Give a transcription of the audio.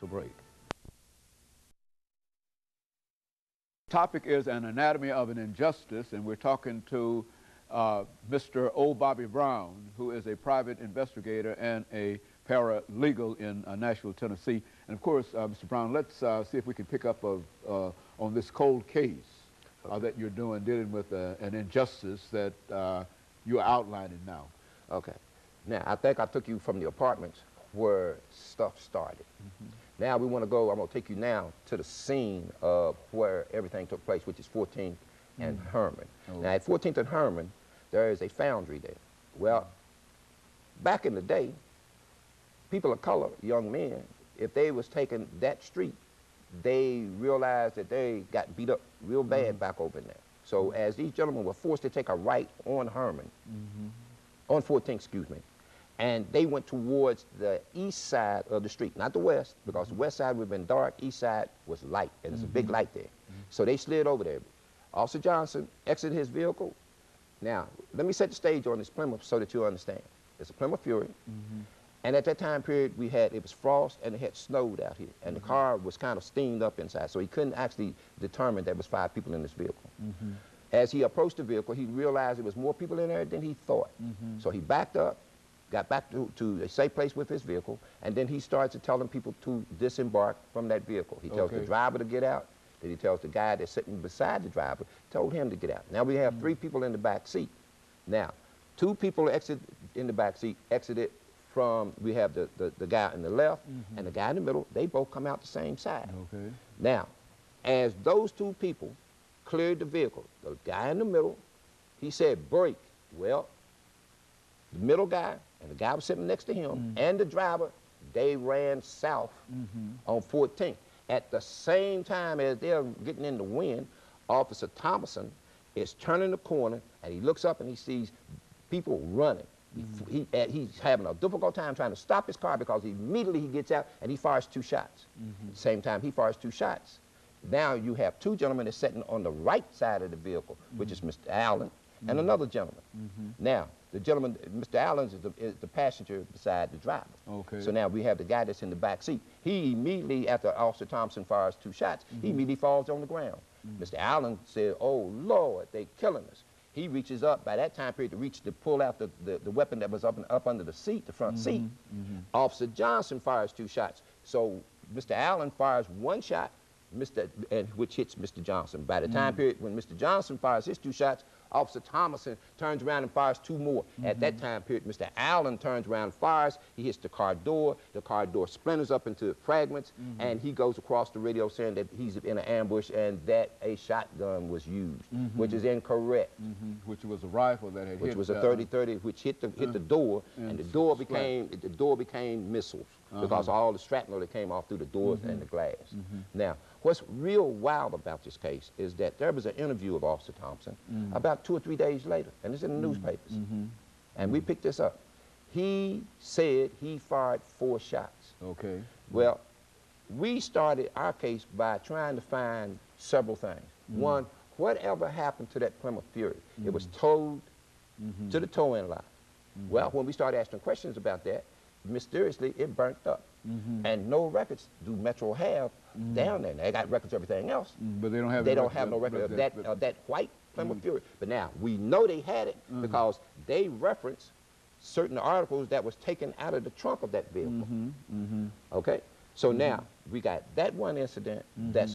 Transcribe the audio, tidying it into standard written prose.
to break. Topic is an anatomy of an injustice, and we're talking to Mr. O. Bobby Brown, who is a private investigator and a paralegal in Nashville, Tennessee. And of course, Mr. Brown, let's see if we can pick up on this cold case that you're dealing with an injustice that you're outlining now. Okay. Now, I think I took you from the apartments where stuff started. Now we want to go, I'm going to take you now to the scene of where everything took place, which is 14th and Herman. Now at 14th and Herman, there is a foundry there. Well, back in the day, people of color, young men, if they was taking that street, they realized that they got beat up real bad back over there. So as these gentlemen were forced to take a right on Herman, on 14th, excuse me, and they went towards the east side of the street, not the west, because the west side would have been dark, east side was light, and there's a big light there. So they slid over there. Officer Johnson exited his vehicle. Now, let me set the stage on this Plymouth so that you understand. It's a Plymouth Fury, and at that time period, it was frost and it had snowed out here, and the car was kind of steamed up inside, so he couldn't actually determine there was 5 people in this vehicle. As he approached the vehicle, he realized there was more people in there than he thought. So he backed up, got back to a safe place with his vehicle, and then he starts telling people to disembark from that vehicle. He tells the driver to get out, then he tells the guy that's sitting beside the driver, told him to get out. Now we have 3 people in the back seat. Now, 2 people in the back seat exited from, we have the guy on the left and the guy in the middle, they both come out the same side. Now, as those 2 people cleared the vehicle, the guy in the middle, he said, "Brake." Well, the middle guy and the guy was sitting next to him and the driver, they ran south on 14th. At the same time as they're getting in the wind, Officer Thompson is turning the corner and he looks up and he sees people running. He's having a difficult time trying to stop his car because immediately he gets out and he fires 2 shots. Same time he fires 2 shots. Now you have 2 gentlemen that's sitting on the right side of the vehicle, which is Mr. Allen and another gentleman. Now, the gentleman, Mr. Allen, is the passenger beside the driver. So now we have the guy that's in the back seat. He immediately, after Officer Thompson fires 2 shots, he immediately falls on the ground. Mr. Allen said, "Oh, Lord, they're killing us." He reaches up by that time period to pull out the weapon that was up under the seat, the front seat. Officer Johnson fires 2 shots. So Mr. Allen fires 1 shot, which hits Mr. Johnson. By the time period when Mr. Johnson fires his 2 shots, Officer Thomason turns around and fires 2 more. At that time period, Mr. Allen turns around and fires. He hits the car door splinters up into fragments, and he goes across the radio saying that he's in an ambush and that a shotgun was used, which is incorrect. Which was a rifle that had hit. Which was a 30-30, which hit the door, and the door became missiles because of all the shrapnel that came off through the doors and the glass. Now, what's real wild about this case is that there was an interview of Officer Thompson about 2 or 3 days later, and it's in the newspapers. And we picked this up. He said he fired 4 shots. Well, we started our case by trying to find several things. One, whatever happened to that Plymouth Fury? It was towed to the towing lot. Well, when we started asking questions about that, mysteriously it burnt up. And no records do Metro have down there. They got records of everything else. But they don't have no record of that white Plymouth Fury. But now, we know they had it because they reference certain articles that was taken out of the trunk of that vehicle. Okay? So now, we got that one incident that's